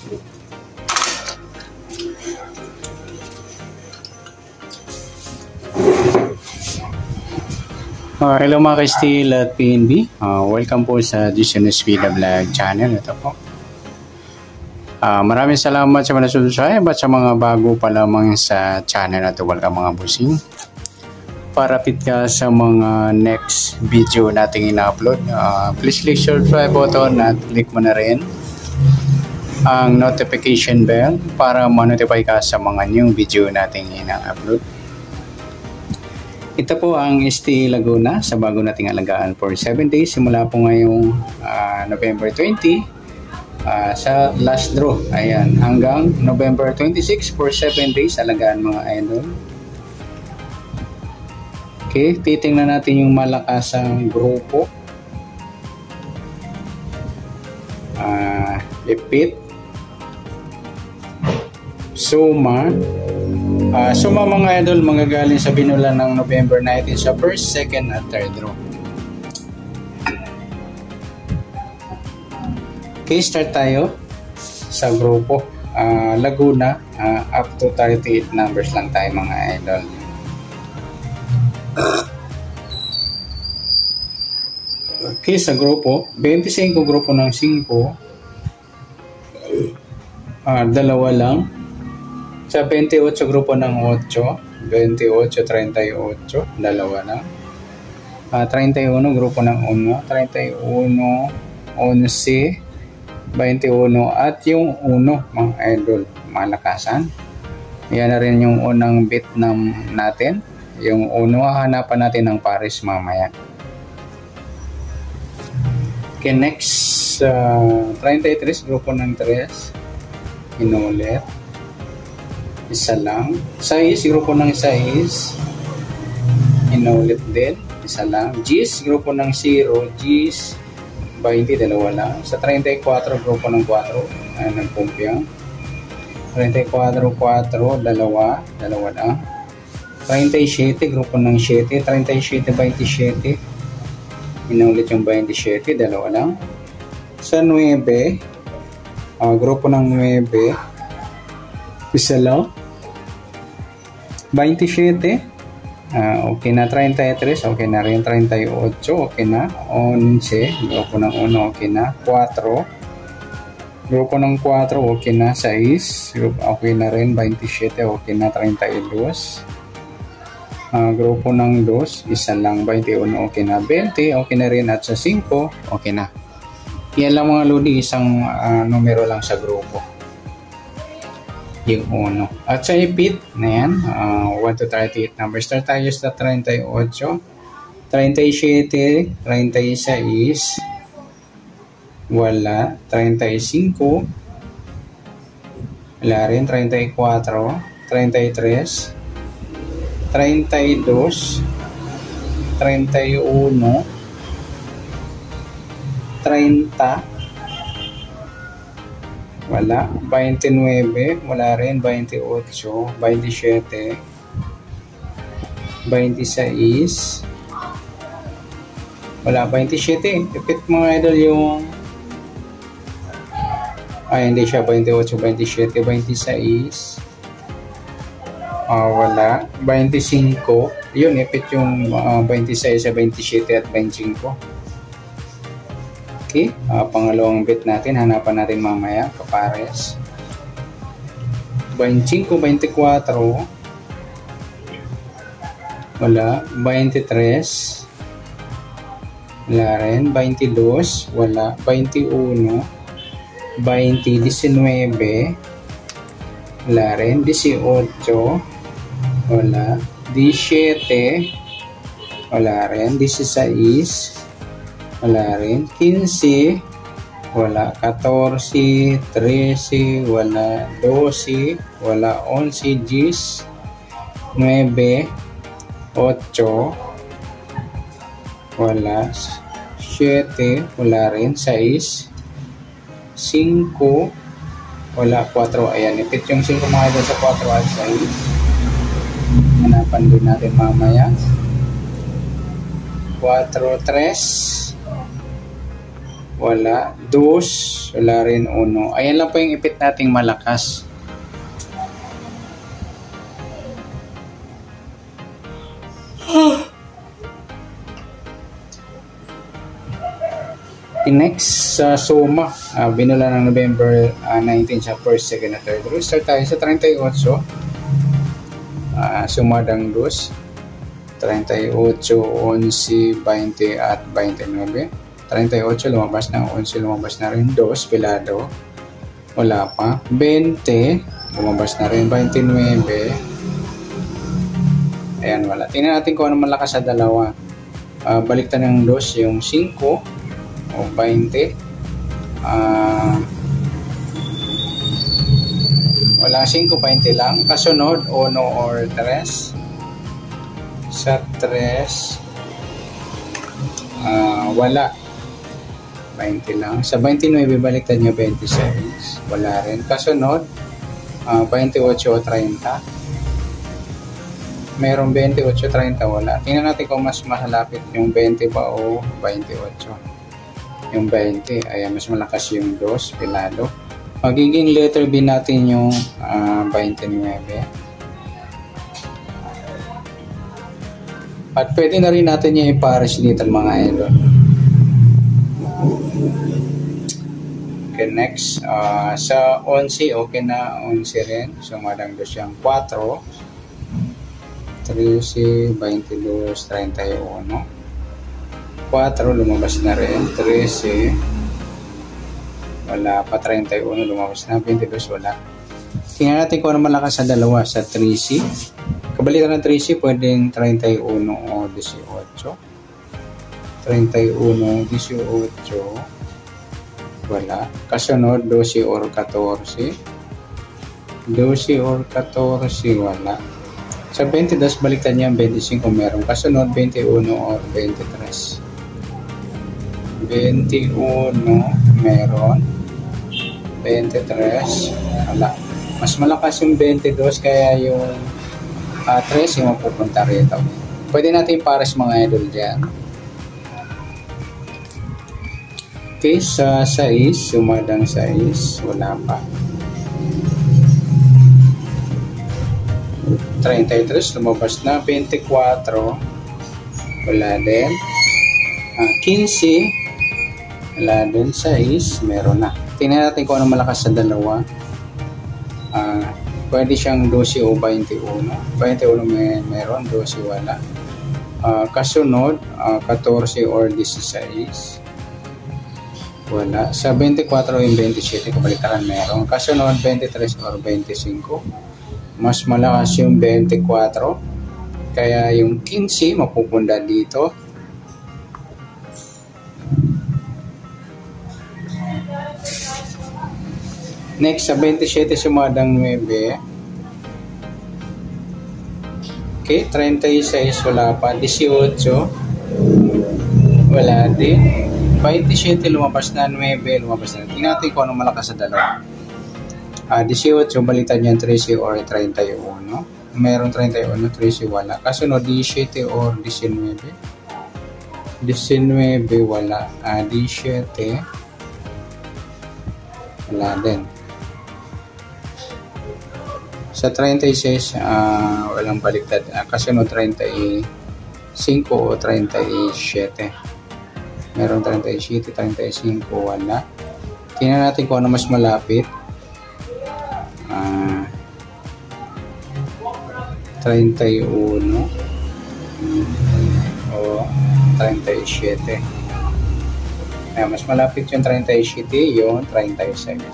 Hello mga ka-Steel at PNB. Welcome po sa Dishonest Villa Vlog channel. Ito po. Maraming salamat sa mga subscribe at sa mga bago pa lamang sa channel na ito. Welcome mga busing. Para-pit ka sa mga next video nating ina-upload. Please click subscribe button at click mo na rin ang notification bell para ma-notify ka sa mga new video nating ina-upload. Ito po ang ST Laguna sa bago nating alagaan for 7 days simula po ngayong November 20 sa last draw. Ayan, hanggang November 26 for 7 days alagaan mga idol. Okay, titingnan natin yung malakasang grupo. Lipit, Suma. Suma mga idol, manggagaling sa binulan ng November 19 sa first, second at third row. Okay, start tayo sa grupo Laguna. Up to 38 numbers lang tayo mga idol. Okay, sa grupo 25 grupo ng 5, dalawa lang. Sa 28 grupo ng 8, 28, 38, dalawa na. 31 grupo ng 1, 31, 11, 21 at yung 1 mga idol, malakasan. Yan na rin yung unang bit natin. Yung 1, hanapan natin ng pares mamaya. Okay, next 33 grupo ng 3, inulit. Isa lang. 6, grupo ng 6. Inulit din. Isa lang. G's, grupo ng 0. G's, 20, dalawa lang. Sa 34, grupo ng 4. Ayan, nagpumpiang. 34, 4, dalawa. Dalawa lang. 37, grupo ng 7. 37, 27. Inulit yung 27, dalawa lang. Sa 9, grupo ng 9. Isa lang. 27. Okay na. 33. Okay na rin. 38. Okay na. 11. Grupo ng 1. Okay na. 4. Grupo ng 4. Okay na. 6. Okay na rin. 27. Okay na. 32. Grupo ng 2. Isa lang. 21. Okay na. 20. Okay na rin. At sa 5. Okay na. Yan lang mga lodi. Isang numero lang sa grupo. Yung 1. At sa ipit na yan, 1 to 38 numbers. Start tayo sa 38, 37, 36, wala, 35, wala rin, 34, 33, 32, 31, 30, wala, 29, wala rin, 28, 27, 26, wala, 27. Ipit mga idol yung hindi siya, 28, 27, 26, wala, 25. Yun, ipit yung 26, 27 at 25. Okay, pangalawang bit natin, hanapan natin mamaya, kapares. 25, 24, wala, 23, wala rin, 22, wala, 21, 20, 19, wala rin, 18, wala, 17, wala rin, 16, wala rin, 15, wala, 14, 13, wala, 12, wala, 11, 10, 9, 8, wala, 7, wala rin, 6, 5, wala, 4. Ayan, ipit yung 5 mga idol sa 4 at 6. Hanapan din natin mamaya. 4, 3, wala. Dos, wala rin. Uno. Ayan lang po yung ipit nating malakas. Next, sa suma, binula ng November 19 sa first, second, at third row. Start tayo sa 38. Sumadang dos. 38, 11, 20 at 29. 38, lumabas na. 11, lumabas na rin. Dos, pilado. Wala pa. 20, lumabas na rin. 29. Ayan, wala. Tingnan natin kung ano malakas sa dalawa. Baliktad ng dos, yung 5 o 20. Wala 5, 20 lang. Kasunod, 1 or 3. Sa 3, wala. 20 lang. Sa 29, baliktad nyo 26. Wala rin. Kasunod, 28 o 30. Merong 28, 30, wala. Tingnan natin kung mas malapit yung 20 ba o 28. Yung 20, ayan, mas malakas yung dos, pilado. Magiging letter B natin yung 29. At pwede na rin natin yung ipares dito mga idol. Okay, next. Sa 11, okay na, 11 rin. Sumadang dos yung 4. 13, 22, 31. 4, lumabas na rin. 13, wala pa. 31, lumabas na. 22, wala. Tingnan natin kung ano malakas sa dalawa. Sa 3C, kabalikan ng 3C, pwedeng 31 o 18. 31, 18, wala. Kasunod, 12 or 14. 12 or 14, wala. Sa 22, baliktad niya 25, meron. Kasunod, 21 or 23. 21, meron. 23, wala. Mas malakas yung 22, kaya yung 3 yung mapupunta rito. Pwede natin pares mga idol dyan. Okay, sa 6, sumadang 6, wala pa. 33, lumabas na. 24, wala din. 15, wala din. 6, meron na. Tingnan natin kung ano malakas sa dalawa. Pwede siyang 12 o 21. 21 meron, 12 wala. Kasunod, 14 or 16. Wala. Sa 24 o 27, kabalikaran meron. Kasunod, 23 or 25. Mas malakas yung 24. Kaya yung 15 mapupunta dito. Next, sa 27, sumadang 9. Okay, 36, wala pa. 18, wala din. 27, lumabas na. 9, lumabas na. Tingnan natin kung anong malakas sa dalawa. 18, baliktad niyan 13 or 31. Meron 31, 13, wala. Kasunod, 17 or 19. 19, wala. 17, wala din. Sa 36, walang baliktad. Kasunod, 35 o 37. Meron 37, 35, wala. Tingnan natin kung ano mas malapit. 31 o 37. Ayan, mas malapit yung 37, yung 36.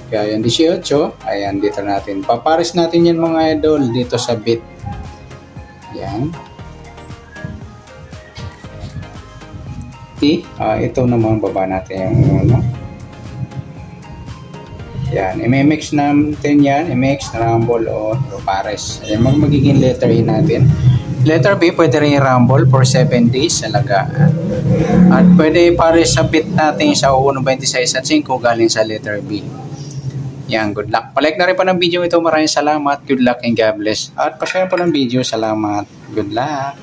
Kaya yung 18, ayan, dito natin. Papares natin yan mga idol dito sa bit. Yan. Ito naman, baba natin yung 1. Yan, i-mix natin yan. I-mix, rumble o pares. Ayan, magiging letter E natin. Letter B, pwede rin rumble for 7 days alagaan. At pwede pares sa bit natin sa 1.26 at 5 galing sa letter B. Yan, good luck. Palike na rin po ng video ito. Maraming salamat. Good luck and God bless. At pa-share po ng video. Salamat. Good luck.